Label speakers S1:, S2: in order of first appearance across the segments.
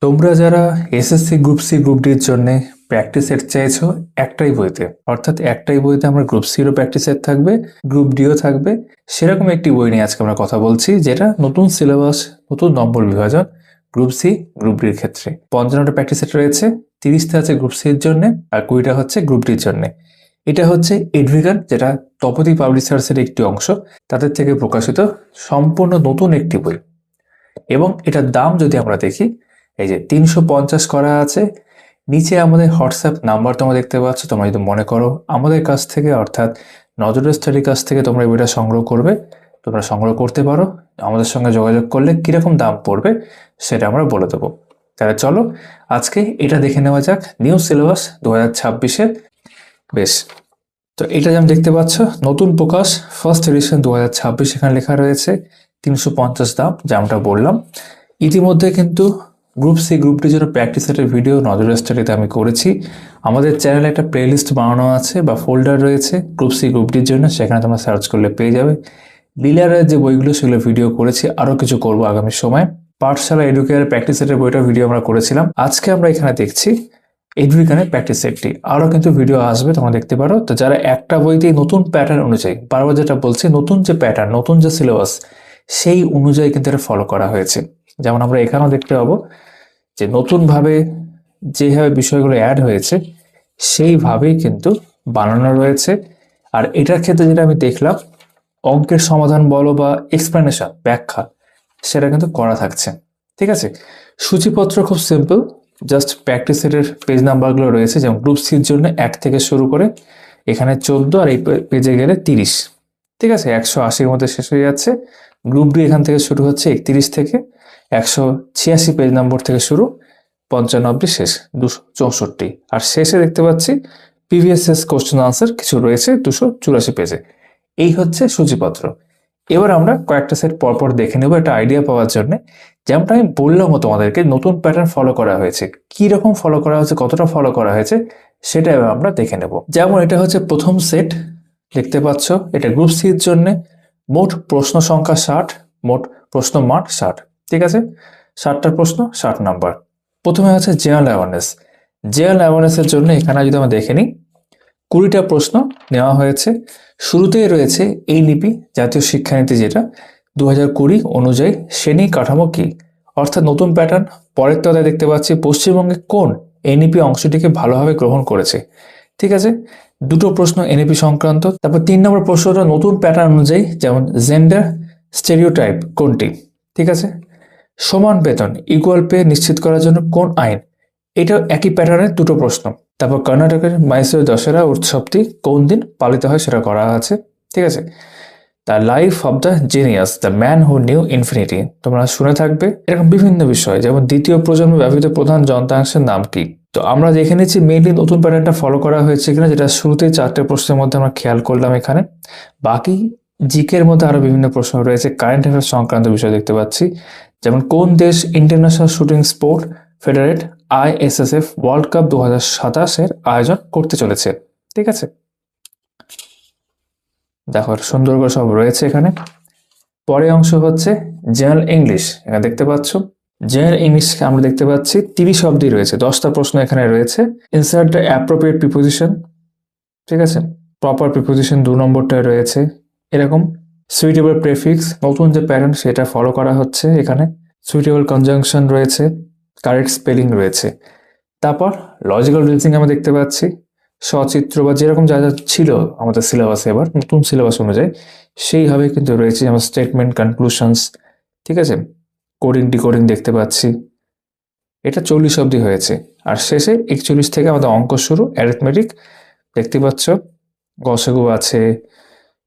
S1: তোমরা যারা SSC group C group ডির জন্য প্র্যাকটিস সেট চাইছো একটাই বইতে, অর্থাৎ একটাই বইতে আমার গ্রুপ সিরও প্র্যাকটিস সেট থাকবে, গ্রুপ ডিও থাকবে। সেরকম একটি বই নিয়ে আজকে আমরা কথা বলছি, যেটা নতুন সিলেবাস, নতুন নম্বর বিভাজন গ্রুপ সি গ্রুপ ডির ক্ষেত্রে 55টা প্র্যাকটিস সেট রয়েছে। 30টা আছে গ্রুপ সির জন্য আর 20টা হচ্ছে গ্রুপ ডির জন্য। এটা হচ্ছে এডভিগান, যেটা তপতি পাবলিশার্সের একটি অংশ, তাদের থেকে প্রকাশিত সম্পূর্ণ নতুন একটি বই। এবং এটার দাম যদি আমরা দেখি, এই যে 350 করা আছে। নিচে আমাদের হোয়াটসঅ্যাপ নাম্বার তোমরা দেখতে পাচ্ছ। তোমরা যদি মনে করো আমাদের কাছ থেকে, অর্থাৎ নজরুল স্টাডির কাছ থেকে তোমরা এই বইটা সংগ্রহ করবে, তোমরা সংগ্রহ করতে পারো। আমাদের সঙ্গে যোগাযোগ করলে কীরকম দাম পড়বে সেটা আমরা বলে দেবো। তাহলে চলো আজকে এটা দেখে নেওয়া যাক, নিউ সিলেবাস 2026-এর। বেশ, তো এটা যেমন দেখতে পাচ্ছ, নতুন প্রকাশ ফার্স্ট এডিশন 2026, এখানে লেখা রয়েছে 350 দাম, যেমনটা বললাম। ইতিমধ্যে কিন্তু গ্রুপ সি গ্রুপ ডির জন্য প্র্যাকটিস সেটের ভিডিও নজরুল স্টাডিতে আমি করেছি। আমাদের চ্যানেলে একটা প্লেলিস্ট বানানো আছে বা ফোল্ডার রয়েছে গ্রুপ সি গ্রুপ ডির জন্য, সেখানে তোমরা সার্চ করলে পেয়ে যাবে। বিলারের যে বইগুলো সেগুলো ভিডিও করেছি, আরও কিছু করব আগামী সময়। পাঠশালা এডুকেয়ার প্র্যাকটিস সেটের বইটা ভিডিও আমরা করেছিলাম। আজকে আমরা এখানে দেখছি এডভিগানের প্র্যাকটিস সেটটি, আরও কিন্তু ভিডিও আসবে, তোমরা দেখতে পারো। তো যারা একটা বইতেই নতুন প্যাটার্ন অনুযায়ী, বারবার যেটা বলছি, নতুন যে প্যাটার্ন, নতুন যে সিলেবাস, সেই অনুযায়ী কিন্তু এটা ফলো করা হয়েছে। যেমন আমরা এখানেও দেখতে পাবো যে নতুনভাবে যেভাবে বিষয়গুলো অ্যাড হয়েছে সেইভাবেই কিন্তু বানানো রয়েছে। আর এটার ক্ষেত্রে যেটা আমি দেখলাম, অঙ্কের সমাধান বলো বা এক্সপ্লেনেশন, ব্যাখ্যা, সেটা কিন্তু করা থাকছে। ঠিক আছে, সূচিপত্র খুব সিম্পল, জাস্ট প্র্যাকটিস সেটের পেজ নাম্বারগুলো রয়েছে। যেমন গ্রুপ সির জন্য 1 থেকে শুরু করে এখানে 14, আর এই পেজে গেলে 30। ঠিক আছে, 180-র মধ্যে শেষ হয়ে যাচ্ছে। গ্রুপ ডি এখান থেকে শুরু হচ্ছে 31 থেকে 186 পেজ নম্বর থেকে শুরু, 95 শেষ, 264। আর শেষে দেখতে পাচ্ছি প্রিভিয়াস কোশ্চেন আনসার কিছু রয়েছে 284 পেজে। এই হচ্ছে সূচিপত্র। এবার আমরা কয়েকটা সেট পরপর দেখে নেব একটা আইডিয়া পাওয়ার জন্য। যেমনটা আমি বললাম তোমাদেরকে, নতুন প্যাটার্ন ফলো করা হয়েছে, কি রকম ফলো করা হয়েছে, কতটা ফলো করা হয়েছে, সেটা এবার আমরা দেখে নেব। যেমন এটা হচ্ছে প্রথম সেট, দেখতে পাচ্ছ, এটা গ্রুপ সির জন্য। মোট প্রশ্ন সংখ্যা 60, মোট প্রশ্ন মান 60। ঠিক আছে, 60টা প্রশ্ন, 60 নাম্বার। প্রথমে আছে জেনারেল অ্যাওয়ারনেস। জেনারেল অ্যাওয়ারনেসের জন্য এখানে যদি আমরা দেখে নিই, 20টা প্রশ্ন নেওয়া হয়েছে। শুরুতেই রয়েছে এই নীতি, জাতীয় শিক্ষানীতি, যেটা 2020 অনুযায়ী শ্রেণী কাঠামো কি, অর্থাৎ নতুন প্যাটার্ন। পরের তলায় দেখতে পাচ্ছি পশ্চিমবঙ্গে কোন এনইপি অংশটিকে ভালোভাবে গ্রহণ করেছে। ঠিক আছে, 2টো প্রশ্ন এনইপি সংক্রান্ত। তারপর 3 নম্বর প্রশ্নটা নতুন প্যাটার্ন অনুযায়ী, যেমন জেন্ডার স্টেরিওটাইপ কোনটি। ঠিক আছে, সমান বেতন ইকুয়াল পে নিশ্চিত করার জন্য কোন আইন, এটা একই প্যাটার্নের 2টো প্রশ্ন। তারপর কর্ণাটকের মাইসোর দশেরা উৎসবটি কোন দিন পালিত হয় সেটা করা আছে। ঠিক আছে, the life of the genius, the man who knew infinity, তোমরা শুনে থাকবে। এরকম বিভিন্ন বিষয়, যেমন দ্বিতীয় প্রজন্মে ব্যবহৃত প্রধান যন্ত্রাংশের নাম কি। তো আমরা দেখে নিচ্ছি মেইনলি নতুন প্যাটার্নটা ফলো করা হয়েছে কিনা, যেটা শুরুতেই 4টে প্রশ্নের মধ্যে আমরা খেয়াল করলাম এখানে। বাকি জিকের মধ্যে আরো বিভিন্ন প্রশ্ন রয়েছে, কারেন্ট অ্যাফেয়ার্স সংক্রান্ত বিষয় দেখতে পাচ্ছি। যেমন কোন দেশ international shooting sport federation ISSF world cup 2027-এর আয়োজন করতে চলেছে। ঠিক আছে, দেখো সুন্দর করে সব রয়েছে এখানে। পরের অংশ হচ্ছে জেনারেল ইংলিশ, এখানে দেখতে পাচ্ছ। জেনারেল ইংলিশ আমরা দেখতে পাচ্ছি 30 অব্দি রয়েছে, 10টা প্রশ্ন এখানে রয়েছে। Insert the appropriate preposition. ঠিক আছে, প্রপার প্রিপোজিশন 2 নম্বরটায় রয়েছে। এরকম সুইটেবল প্রেফিক্স, নতুন যে প্যাটার্ন সেটা ফলো করা হচ্ছে এখানে। সুইটেবল কনজাংশন রয়েছে, কারেক্ট স্পেলিং রয়েছে। তারপর লজিক্যাল রিজনিং আমরা দেখতে পাচ্ছি, সচিত্র বা যেরকম যা যা ছিল আমাদের সিলেবাসে, এবার নতুন সিলেবাস অনুযায়ী সেইভাবে কিন্তু রয়েছে। যেমন স্টেটমেন্ট, কনক্লুশনস। ঠিক আছে, কোডিং ডিকোডিং দেখতে পাচ্ছি। এটা 40 অব্দি হয়েছে। আর শেষে 41 থেকে আমাদের অঙ্ক শুরু, অ্যারিথমেটিক দেখতে পাচ্ছ। গসাগু আছে,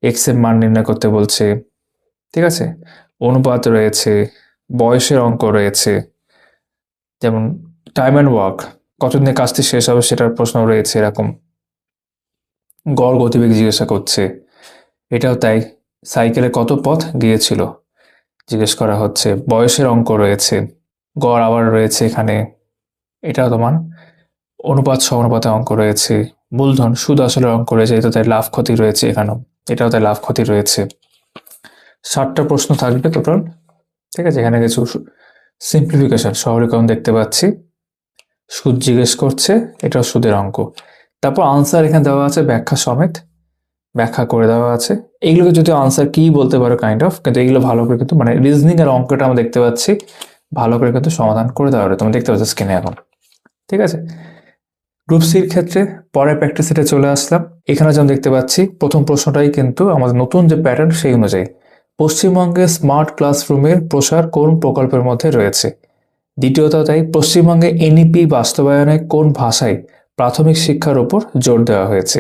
S1: এক্স এর মান নির্ণয় করতে বলছে। ঠিক আছে, অনুপাত রয়েছে, বয়সের অঙ্ক রয়েছে, যেমন টাইম অ্যান্ড ওয়ার্ক, কতদিনে কাজটি শেষ হবে সেটার প্রশ্ন রয়েছে এরকম। গড় গতিবেগ জিজ্ঞাসা করছে, এটাও তাই। সাইকেলে কত পথ গিয়েছিল জিজ্ঞেস করা হচ্ছে। বয়সের অঙ্ক রয়েছে, গড় আবার রয়েছে এখানে, এটাও তোমার। অনুপাত সমানুপাতে অঙ্ক রয়েছে, মূলধন সুদ আসলের অঙ্ক রয়েছে, এটা তাই। লাভ ক্ষতি রয়েছে এখানেও, এটাও তাই, লাভ ক্ষতি রয়েছে। 60টা প্রশ্ন থাকবে টোটাল। ঠিক আছে, এখানে কিছু সিম্পলিফিকেশন সরলীকরণ দেখতে পাচ্ছি, সুদ জিজ্ঞেস করছে, এটাও সুদের অঙ্ক। তারপর আনসার এখানে দেওয়া আছে ব্যাখ্যা সমেত, ব্যাখ্যা করে দেওয়া আছে। এইগুলোকে যদি আনসার কি বলতে পারো কাইন্ড অফ, কিন্তু এইগুলো ভালো করে কিন্তু মানে রিজনিং এর অঙ্কটা আমরা দেখতে পাচ্ছি ভালো করে কিন্তু সমাধান করে দেওয়া হবে, তুমি দেখতে পাচ্ছ স্ক্রিনে এখন। ঠিক আছে, গ্রুপ সির ক্ষেত্রে পরের প্র্যাকটিস সেটে চলে আসলাম। এখানে যেমন দেখতে পাচ্ছি প্রথম প্রশ্নটাই কিন্তু আমাদের নতুন যে প্যাটার্ন সেই অনুযায়ী, পশ্চিমবঙ্গে স্মার্ট ক্লাসরুমের প্রসার কোন প্রকল্পের মধ্যে রয়েছে। দ্বিতীয়ত তাই, পশ্চিমবঙ্গে এনইপি বাস্তবায়নে কোন ভাষায় প্রাথমিক শিক্ষার উপর জোর দেওয়া হয়েছে।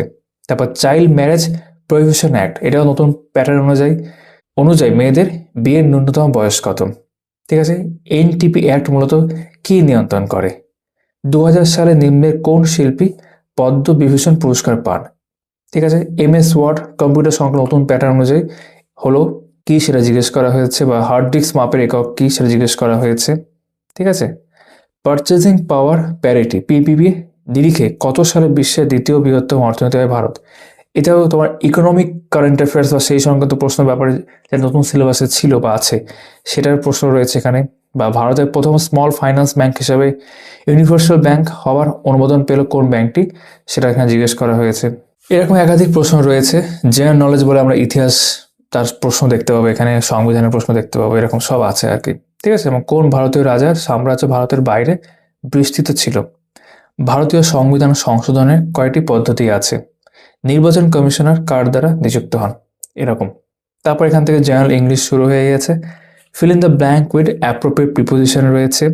S1: তারপর চাইল্ড ম্যারেজ প্রহিবিশন অ্যাক্ট, এটাও নতুন প্যাটার্ন অনুযায়ী অনুযায়ী মেয়েদের বিয়ের ন্যূনতম বয়স কত। ঠিক আছে, এনটিপি অ্যাক্ট মূলত কি নিয়ন্ত্রণ করে। 2000 সালে নিম্নের কোন শিল্পী পদ্মবিভূষণ পুরস্কার পান। ঠিক আছে, এমএস ওয়ার্ড কম্পিউটার সংক্রান্ত নতুন প্যাটার্ন অনুযায়ী হলো কি সেটা জিজ্ঞেস করা হয়েছে, বা হার্ড ডিস্ক মাপের একক কি সেটা জিজ্ঞেস করা হয়েছে। ঠিক আছে, পারচেজিং পাওয়ার প্যারিটি পিপিপি নিরিখে কত সালে বিশ্বের দ্বিতীয় বৃহত্তম অর্থনীতি হয় ভারত। এটাও তোমার ইকোনমিক কারেন্ট অ্যাফেয়ার্স বা সেই সংক্রান্ত প্রশ্ন ব্যাপারে যেটা নতুন সিলেবাসে ছিল বা আছে সেটার প্রশ্ন রয়েছে এখানে। বা ভারতের প্রথম স্মল ফাইন্যান্স ব্যাংক হিসাবে ইউনিভার্সাল ব্যাংক হওয়ার অনুমোদন পেল কোন ব্যাংকটি, সেটা এখানে জিজ্ঞেস করা হয়েছে। এরকম একাধিক প্রশ্ন রয়েছে। জেনারেল নলেজ বলে আমরা ইতিহাস তার প্রশ্ন দেখতে পাবো, এখানে সংবিধানের প্রশ্ন দেখতে পাবো, এরকম সব আছে আর কি। ঠিক আছে, এবং কোন ভারতীয় রাজার সাম্রাজ্য ভারতের বাইরে বিস্তৃত ছিল। ভারতীয় সংবিধান সংশোধনের কয়টি পদ্ধতি আছে। নির্বাচন কমিশনার কার দ্বারা নিযুক্ত হন, এরকম। তারপর এখান থেকে জেনারেল ইংলিশ শুরু হয়ে গেছে। Fill in the blank with appropriate preposition রয়েছে।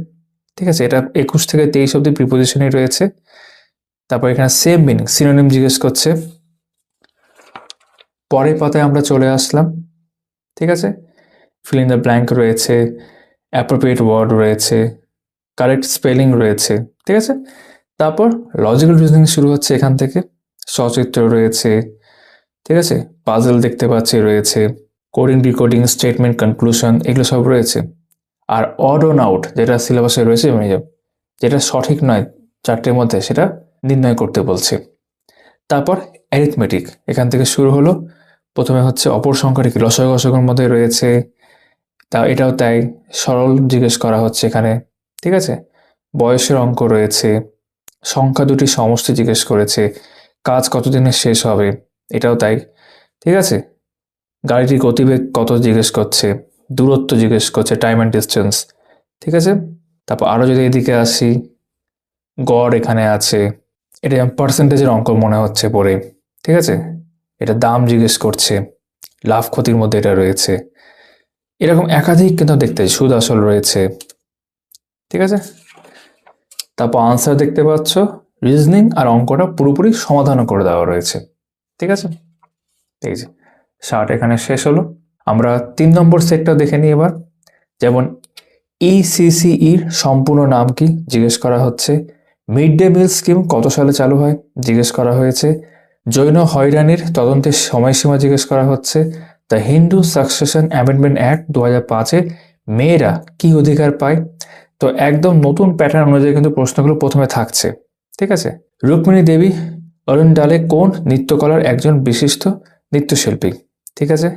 S1: ঠিক আছে, এটা 21 থেকে 23 অব্দি প্রিপোজিশনই রয়েছে। তারপর এখানে সেম মিনিং সিনোনিম জিজ্ঞেস করছে। পরের পাতায় আমরা চলে আসলাম। ঠিক আছে, ফিল ইন দ্য ব্ল্যাঙ্ক রয়েছে, অ্যাপ্রোপ্রিয়েট ওয়ার্ড রয়েছে, কারেক্ট স্পেলিং রয়েছে। ঠিক আছে, তারপর লজিক্যাল রিজনিং শুরু হচ্ছে এখান থেকে, সচিত্র রয়েছে। ঠিক আছে, পাজল দেখতে পাচ্ছি রয়েছে, কোডিং ডিকোডিং স্টেটমেন্ট কনক্লুশন এগুলো সব রয়েছে। আর অড অন আউট যেটা সিলেবাসে রয়েছে, যেটা সঠিক নয় চারটের মধ্যে সেটা নির্ণয় করতে বলছে। তারপর অ্যারিথমেটিক এখান থেকে শুরু হলো। প্রথমে হচ্ছে অপর সংখ্যাটি কি, লসাগু গসাগুর মধ্যে রয়েছে, তা এটাও তাই। সরল জিজ্ঞেস করা হচ্ছে এখানে। ঠিক আছে, বয়সের অঙ্ক রয়েছে, সংখ্যা দুটি সমষ্টি জিজ্ঞেস করেছে, কাজ কতদিনে শেষ হবে, এটাও তাই। ঠিক আছে, গাড়িটির গতিবেগ কত জিজ্ঞেস করছে, দূরত্ব জিজ্ঞেস করছে, টাইম অ্যান্ড ডিস্টেন্স। ঠিক আছে, তারপর আরও যদি এদিকে আসি, গড় এখানে আছে, এটা পার্সেন্টেজের অঙ্ক মনে হচ্ছে পড়ে। ঠিক আছে, এটা দাম জিজ্ঞেস করছে, লাভ ক্ষতির মধ্যে এটা রয়েছে। এরকম একাধিক কিন্তু দেখতে সুদ আসল রয়েছে। ঠিক আছে, তারপর আনসার দেখতে পাচ্ছ, রিজনিং আর অঙ্কটা পুরোপুরি সমাধানও করে দেওয়া রয়েছে। ঠিক আছে, এই যে 60 এখানে শেষ হলো। আমরা 3 নম্বর সেটটা দেখে নিই এবার। যেমন ইসিসিইর সম্পূর্ণ নাম কি জিজ্ঞেস করা হচ্ছে। মিড ডে মিল স্কিম কত সালে চালু হয় জিজ্ঞেস করা হয়েছে। জৈন হয়রানির তদন্তের সময়সীমা জিজ্ঞেস করা হচ্ছে। The Hindu succession amendment act 2005-এ মেয়েরা কি অধিকার পায়। তো একদম নতুন প্যাটার্ন অনুযায়ী কিন্তু প্রশ্নগুলো প্রথমে থাকছে। ঠিক আছে, রুক্মিণী দেবী অরুণডালে কোন নৃত্যকলার একজন বিশিষ্ট নৃত্যশিল্পী। ঠিক আছে,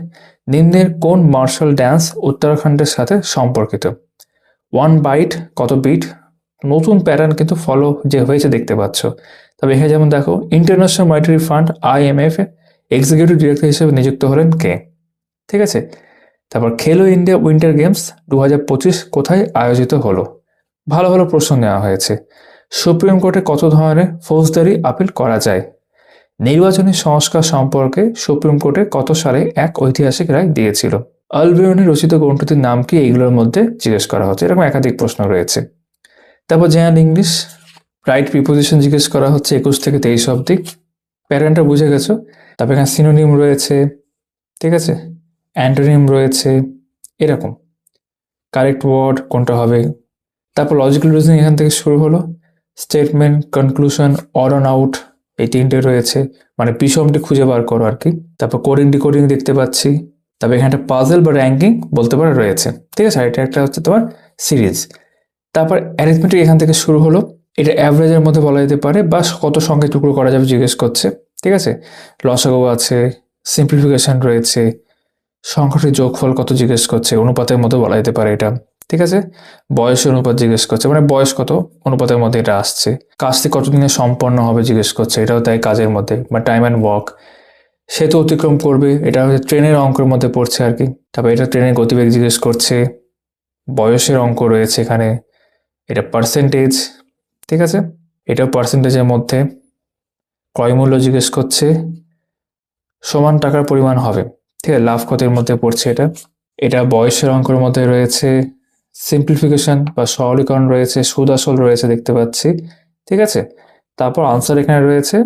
S1: নিম্নের কোন মার্শাল ড্যান্স উত্তরাখণ্ডের সাথে সম্পর্কিত। 1 বাইট কত বিট, নতুন প্যাটার্ন কিন্তু ফলো যে হয়েছে দেখতে পাচ্ছ। তবে এখানে যেমন দেখো, international monetary fund IMF executive director হিসেবে নিযুক্ত হলেন কে। ঠিক আছে, তারপর খেলো ইন্ডিয়া উইন্টার গেমস 2025 কোথায় আয়োজিত হলো। ভালো ভালো প্রশ্ন নেওয়া হয়েছে। সুপ্রিম কোর্টে কত ধরনের ফৌজদারি আপিল করা যায়। নির্বাচনী সংস্কার সম্পর্কে সুপ্রিম কোর্টে কত সালে এক ঐতিহাসিক রায় দিয়েছিল। আলবিয়নি রচিত গ্রন্থটির নাম কি, এইগুলোর মধ্যে জিজ্ঞেস করা হচ্ছে। এরকম একাধিক প্রশ্ন রয়েছে। তারপর জেনারেল ইংলিশ রাইট প্রিপোজিশন জিজ্ঞেস করা হচ্ছে 21 থেকে 23 অব্দি। প্যাটার্নটা বুঝে গেছো। তারপর এখানে সিনোনিম রয়েছে। ঠিক আছে, অ্যান্টোনিম রয়েছে, এরকম কারেক্ট ওয়ার্ড কোনটা হবে। তারপর লজিক্যাল রিজনিং এখান থেকে শুরু হলো। Statement, conclusion, odd on out এই তিনটে রয়েছে, মানে বিষমটি খুঁজে বার করো আর কি। তারপর কোডিং ডিকোডিং দেখতে পাচ্ছি। তবে এখানে একটা পাজল বা র্যাঙ্কিং বলতে পারা রয়েছে। ঠিক আছে, এটা একটা হচ্ছে তোমার সিরিজ। তারপর অ্যারিথমেটিক এখান থেকে শুরু হলো। এটা অ্যাভারেজের মধ্যে বলা যেতে পারে, বা কত সংখ্যায় টুকরো করা যাবে জিজ্ঞেস করছে। ঠিক আছে, লসাগু আছে, সিম্পলিফিকেশন রয়েছে, সংখ্যাটির যোগফল কত জিজ্ঞেস করছে, অনুপাতের মধ্যে বলা যেতে পারে এটা। ঠিক আছে, বয়সের অনুপাত জিজ্ঞেস করছে, মানে বয়স কত অনুপাতের মধ্যে এটা আসছে। কাজটি কতদিনে সম্পন্ন হবে জিজ্ঞেস করছে, এটাও তাই কাজের মধ্যে, বা টাইম অ্যান্ড ওয়ার্ক। সেতু অতিক্রম করবে, এটা হচ্ছে ট্রেনের অঙ্কের মধ্যে পড়ছে আর কি। তারপর এটা ট্রেনের গতিবেগ জিজ্ঞেস করছে, বয়সের অঙ্ক রয়েছে এখানে, এটা পার্সেন্টেজ, ঠিক আছে, এটাও পার্সেন্টেজের মধ্যে। ক্রয় মূল্য জিজ্ঞেস করছে, সমান টাকার পরিমাণ হবে, ঠিক আছে, লাভ ক্ষতির মধ্যে পড়ছে এটা। এটা বয়সের অঙ্কের মধ্যে রয়েছে, সিম্পলিফিকেশন বা সরলীকরণ রয়েছে, সুদ আসল রয়েছে দেখতে পাচ্ছি, ঠিক আছে। তারপর আনসার এখানে রয়েছে,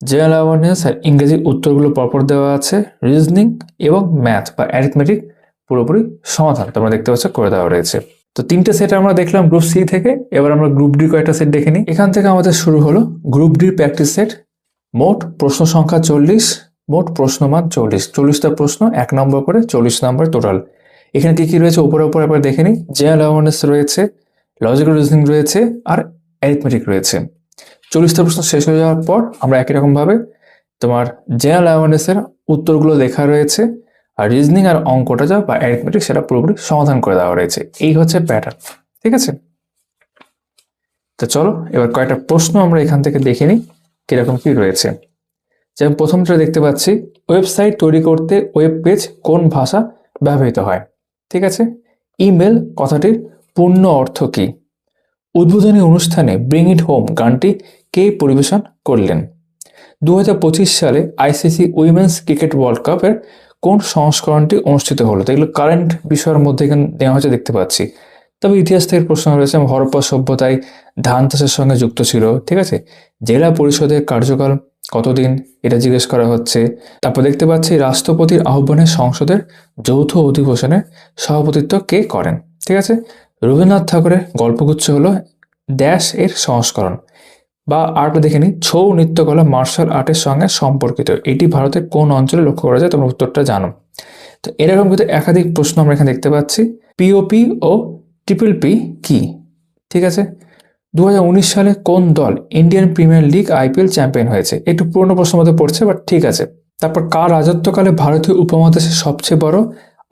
S1: জেনারেল অ্যাওয়ারনেস আর ইংরেজি উত্তরগুলো পরপর দেওয়া আছে, রিজনিং এবং ম্যাথ বা অ্যারিথমেটিক পুরোপুরি সমাধান তোমরা দেখতে পাচ্ছ করে দেওয়া রয়েছে। তো তিনটে সেট আমরা দেখলাম গ্রুপ সি থেকে। এবার আমরা গ্রুপ ডি কয়েকটা সেট দেখে নিই। এখান থেকে আমাদের শুরু হলো গ্রুপ ডির প্র্যাকটিস সেট। মোট প্রশ্ন সংখ্যা 40, মোট প্রশ্নমান 40টা প্রশ্ন, 1 নম্বর করে 40 নম্বর টোটাল। এখানে কি কি রয়েছে উপরে একবার দেখে নিই। জেনারেল অ্যাওয়ারনেস রয়েছে, লজিক্যাল রিজনিং রয়েছে আর অ্যারিথমেটিক রয়েছে। 40টা প্রশ্ন শেষ হয়ে যাওয়ার পর আমরা একই রকম ভাবে তোমার জেনারেল অ্যাওয়ারনেসের উত্তরগুলো লেখা রয়েছে, আর রিজনিং আর অঙ্কটা যা বা অ্যারিথমেটিক সেটা পুরোপুরি সমাধান করে দেওয়া রয়েছে। এই হচ্ছে প্যাটার্ন, ঠিক আছে। তো চলো এবার কয়েকটা প্রশ্ন আমরা এখান থেকে দেখে নিই কিরকম কি রয়েছে। যেমন প্রথমটা দেখতে পাচ্ছি, ওয়েবসাইট তৈরি করতে ওয়েব পেজ কোন ভাষা ব্যবহৃত হয়, ঠিক আছে। ইমেল কথাটির পূর্ণ অর্থ কি? উদ্বোধনী অনুষ্ঠানে ব্রিং ইট হোম গানটি কে পরিবেশন করলেন? 2025 সালে আইসিসি উইমেন্স ক্রিকেট ওয়ার্ল্ড কাপের কোন সংস্করণটি অনুষ্ঠিত হলো? তো এগুলো কারেন্ট বিষয়ের মধ্যে এখানে নেওয়া হয়েছে দেখতে পাচ্ছি। তবে ইতিহাস থেকে প্রশ্ন রয়েছে, হরপ্পা সভ্যতায় ধান চাষের সঙ্গে যুক্ত ছিল, ঠিক আছে। জেলা পরিষদের কার্যকাল কতদিন এটা জিজ্ঞেস করা হচ্ছে। তারপর দেখতে পাচ্ছি রাষ্ট্রপতির আহ্বানে সংসদের যৌথ অধিবেশনে সভাপতিত্ব কে করেন, ঠিক আছে। রবীন্দ্রনাথ ঠাকুরের গল্পগুচ্ছ হলো ড্যাশ এর সংস্করণ। বা আরেকটা দেখে নিই, ছৌ নৃত্যকলা মার্শাল আর্টের সঙ্গে সম্পর্কিত, এটি ভারতের কোন অঞ্চলে লক্ষ্য করা যায়? তোমরা উত্তরটা জানো। তো এরকম কিন্তু একাধিক প্রশ্ন আমরা এখানে দেখতে পাচ্ছি। পিওপি ও ট্রিপল পি কি, ঠিক আছে। 2019 সালে কোন দল Indian premier league IPL champion হয়েছে? একটু পুরনো প্রশ্ন মধ্যে পড়ছে, বাট ঠিক আছে। তারপর কার রাজত্বকালে ভারতীয় উপমহাদেশের সবচেয়ে বড়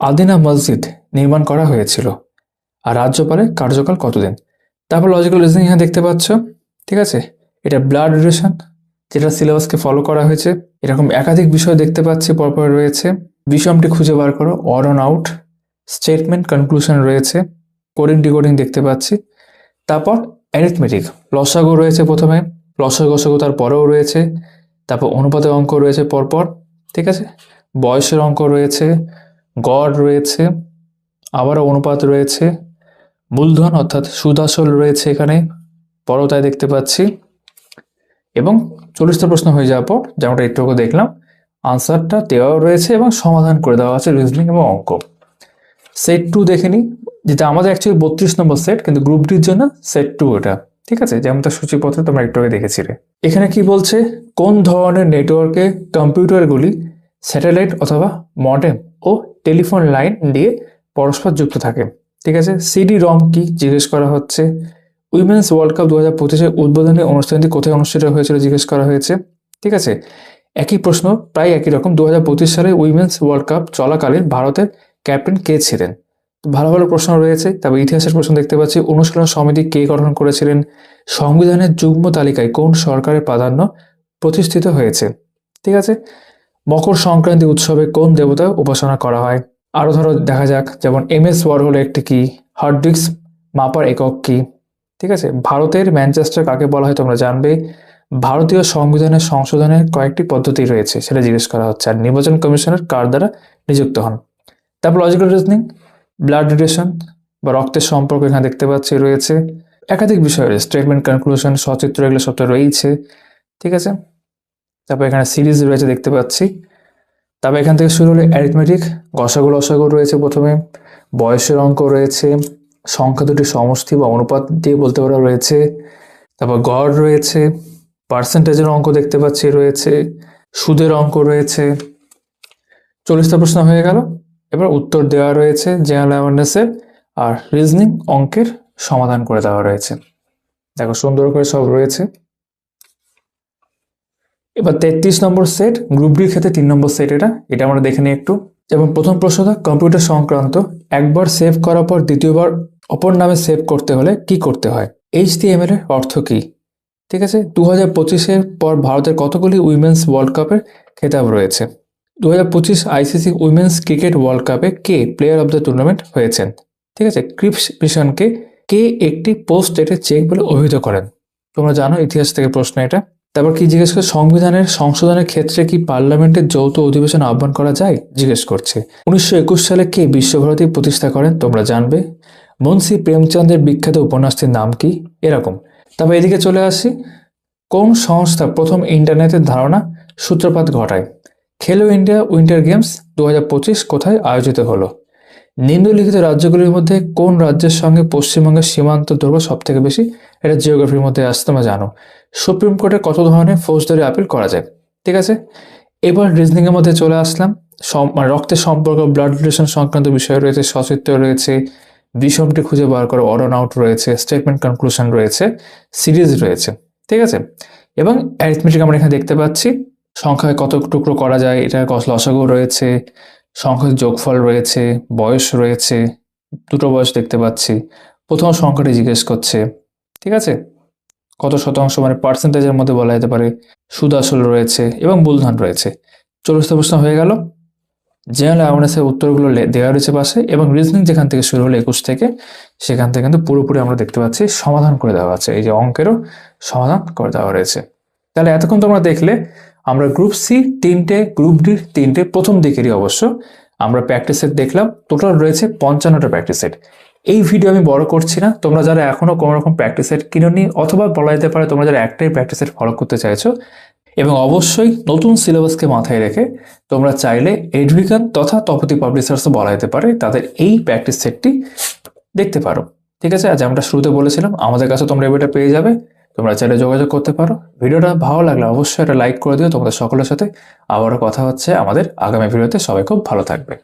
S1: আদিনা মসজিদ নির্মাণ করা হয়েছিল? আর রাজ্যপালের কার্যকাল কতদিন? তারপর লজিক্যাল রিজনিং এখানে দেখতে পাচ্ছ, ঠিক আছে। এটা ব্লাড রিলেশন, যেটা সিলেবাসকে ফলো করা হয়েছে। এরকম একাধিক বিষয় দেখতে পাচ্ছি পরপর রয়েছে। বিষয়টি খুঁজে বার করো, or on out, statement, conclusion রয়েছে, কোডিং ডিকোডিং দেখতে পাচ্ছি। তারপর অ্যারিথমেটিক, লসাগু রয়েছে প্রথমে, লসাগু তার পরেও রয়েছে। তারপর অনুপাতের অঙ্ক রয়েছে পরপর, ঠিক আছে। বয়সের অঙ্ক রয়েছে, গড় রয়েছে, আবারও অনুপাত রয়েছে, মূলধন অর্থাৎ সুদ আসল রয়েছে এখানে পরতায় দেখতে পাচ্ছি। এবং 40টা প্রশ্ন হয়ে যাওয়ার পর যেমনটা একটু আগে দেখলাম আনসারটা দেওয়াও রয়েছে এবং সমাধান করে দেওয়া আছে রিজনিং এবং অঙ্ক। সেট 2 দেখে নিই, যেটা আমাদের অ্যাকচুয়ালি 32 নম্বর সেট, কিন্তু গ্রুপ ডির জন্য সেট 2 এটা, ঠিক আছে। যেমন তার সূচিপত্র তোমরা একটু আগে দেখেছিলে। এখানে কি বলছে, কোন ধরনের নেটওয়ার্কে কম্পিউটারগুলি স্যাটেলাইট অথবা মডেম ও টেলিফোন লাইন দিয়ে পরস্পর যুক্ত থাকে, ঠিক আছে। সিডি রম কি জিজ্ঞেস করা হচ্ছে। উইমেন্স ওয়ার্ল্ড কাপ 2025-এর উদ্বোধনী অনুষ্ঠানটি কোথায় অনুষ্ঠিত হয়েছিল জিজ্ঞেস করা হয়েছে, ঠিক আছে। একই প্রশ্ন, প্রায় একই রকম। 2025 সালে উইমেন্স ওয়ার্ল্ড কাপ চলাকালীন ভারতের ক্যাপ্টেন কে ছিলেন? ভালো ভালো প্রশ্ন রয়েছে। তারপর ইতিহাসের প্রশ্ন দেখতে পাচ্ছি, অনুশীলন সমিতি কে গঠন করেছিলেন? সংবিধানের যুগ্ম তালিকায় কোন সরকারের প্রাধান্য প্রতিষ্ঠিত হয়েছে, ঠিক আছে। মকর সংক্রান্তি উৎসবে কোন দেবতা উপাসনা করা হয়? আরো ধরো দেখা যাক, যেমন এমএস ওয়ার্ড হলো একটি কি, হার্ড ডিস্ক মাপার একক কি, ঠিক আছে। ভারতের ম্যানচেস্টার কাকে বলা হয় তোমরা জানবে। ভারতীয় সংবিধানের সংশোধনের কয়েকটি পদ্ধতি রয়েছে সেটা জিজ্ঞেস করা হচ্ছে। আর নির্বাচন কমিশনার কার দ্বারা নিযুক্ত হন? তারপর লজিক্যাল রিজনিং, ব্লাড রিলেশন বা রক্তের সম্পর্ক এখানে দেখতে পাচ্ছি রয়েছে। একাধিক বিষয় রয়েছে, স্টেটমেন্ট, কনক্লুশন, সচিত্র, এগুলো সবটা রয়েছে, ঠিক আছে। তারপর এখানে সিরিজ রয়েছে দেখতে পাচ্ছি। তারপর এখান থেকে শুরু হলে অ্যারিথমেটিক, গসাগু লসাগু রয়েছে প্রথমে, বয়সের অঙ্ক রয়েছে, সংখ্যা দুটির সমষ্টি বা অনুপাত দিয়ে বলতে পারা রয়েছে। তারপর গড় রয়েছে, পার্সেন্টেজের অঙ্ক দেখতে পাচ্ছি রয়েছে, সুদের অঙ্ক রয়েছে। 40টা প্রশ্ন হয়ে গেল। এবার উত্তর দেওয়া রয়েছে জেনারেল অ্যাওয়ারনেসের, আর রিজনিং অঙ্কের সমাধান করে দেওয়া রয়েছে। দেখো সুন্দর করে সব রয়েছে। এবার 33 নম্বর সেট, গ্রুপ ডির ক্ষেত্রে 3 নম্বর সেট, এটা আমরা দেখে নিই একটু। যেমন প্রথম প্রশ্নটা কম্পিউটার সংক্রান্ত, একবার সেভ করার পর দ্বিতীয়বার অপর নামে সেভ করতে হলে কি করতে হয়? HTML এর অর্থ কি? ঠিক আছে, 2025-এর পর ভারতের কতগুলি উইমেন্স ওয়ার্ল্ড কাপের খেতাব রয়েছে? 2025 ICC উইমেন্স ক্রিকেট ওয়ার্ল্ড কাপে কে প্লেয়ার অব দ্য টুর্নামেন্ট হয়েছেন? ঠিক আছে, ক্রিস মিশনকে কে একটি পোস্ট ডেটে চেক বলে অভিহিত করেন? তোমরা জানো, ইতিহাস থেকে প্রশ্ন এটা। তারপর কি জিজ্ঞেস করে? সংবিধানের সংশোধনের ক্ষেত্রে কি পার্লামেন্টের যৌথ অধিবেশন আহ্বান করা যায়? জিজ্ঞেস করছে। 1921 সালে কে বিশ্বভারতী প্রতিষ্ঠা করেন? তোমরা জানবে। মুন্সি প্রেমচন্দের বিখ্যাত উপন্যাসটির নাম কি? এরকম। তবে এদিকে চলে আসি, কোন সংস্থা প্রথম ইন্টারনেটের ধারণা সূত্রপাত ঘটায়? খেলো ইন্ডিয়া উইন্টার গেমস 2025 কোথায় আয়োজিত হলো? নিম্নলিখিত রাজ্যগুলির মধ্যে কোন রাজ্যের সঙ্গে পশ্চিমবঙ্গের সীমান্ত দৈর্ঘ্য সব থেকে বেশি? এটা জিওগ্রাফির মধ্যে আসতে তোমরা জানো। সুপ্রিম কোর্টে কত ধরনের ফৌজদারি আপিল করা যায়? ঠিক আছে, এবার রিজনিং এর মধ্যে চলে আসলাম। রক্তের সম্পর্ক, ব্লাড রিলেশন সংক্রান্ত বিষয় রয়েছে, সচিত্র রয়েছে, বিষমটি খুঁজে বার করো, অড অ্যান্ড আউট রয়েছে, স্টেটমেন্ট কনক্লুশন রয়েছে, সিরিজ রয়েছে। ঠিক আছে, এবং অ্যারিথমেটিক আমরা এখানে দেখতে পাচ্ছি, সংখ্যায় কত টুকরো করা যায়, এটার লসাগু রয়েছে, সংখ্যার যোগফল রয়েছে, বয়স রয়েছে, দুটো বয়স দেখতে পাচ্ছি। প্রথম সংখ্যাটি জিজ্ঞেস করছে। ঠিক আছে, কত শতাংশ মানে পার্সেন্টেজের মধ্যে বলা যেতে পারে, সুদ আসল রয়েছে এবং মূলধন রয়েছে। 40টা প্রশ্ন হয়ে গেল। জেনারেল অ্যাওয়ারনেসের উত্তরগুলো দেওয়া রয়েছে পাশে, এবং রিজনিং যেখান থেকে শুরু হলো 21 থেকে, সেখান থেকে কিন্তু পুরোপুরি আমরা দেখতে পাচ্ছি সমাধান করে দেওয়া আছে। এই যে অঙ্কেরও সমাধান করে দেওয়া রয়েছে। তাহলে এতক্ষণ তোমরা দেখলে আমরা গ্রুপ সি 3টে, গ্রুপ ডি 3টে, প্রথম দিকেরই অবশ্য আমরা প্র্যাকটিস সেট দেখলাম। টোটাল রয়েছে 55টা প্র্যাকটিস সেট। এই ভিডিও আমি বড় করছি না। তোমরা যারা এখনো কোনো রকম প্র্যাকটিস সেট কিনোনি, অথবা বলা যেতে পারে তোমরা যারা একটাই প্র্যাকটিস সেট ফলো করতে চাইছো, এবং অবশ্যই নতুন সিলেবাসকে মাথায় রেখে তোমরা চাইলে এডভিকান তথা তপতি পাবলিশার্সও বলা যেতে পারে, তাদের এই প্র্যাকটিস সেটটি দেখতে পারো। ঠিক আছে, আজ আমরা শুরুতে বলেছিলাম আমাদের কাছে তোমরা এই বইটা পেয়ে যাবে, তোমরা চাইলে যোগাযোগ করতে পারো। ভিডিওটা ভালো লাগলে অবশ্যই একটা লাইক করে দিও। তোমাদের সকলের সাথে আবারও কথা হচ্ছে আমাদের আগামী ভিডিওতে। সবাই খুব ভালো থাকবে।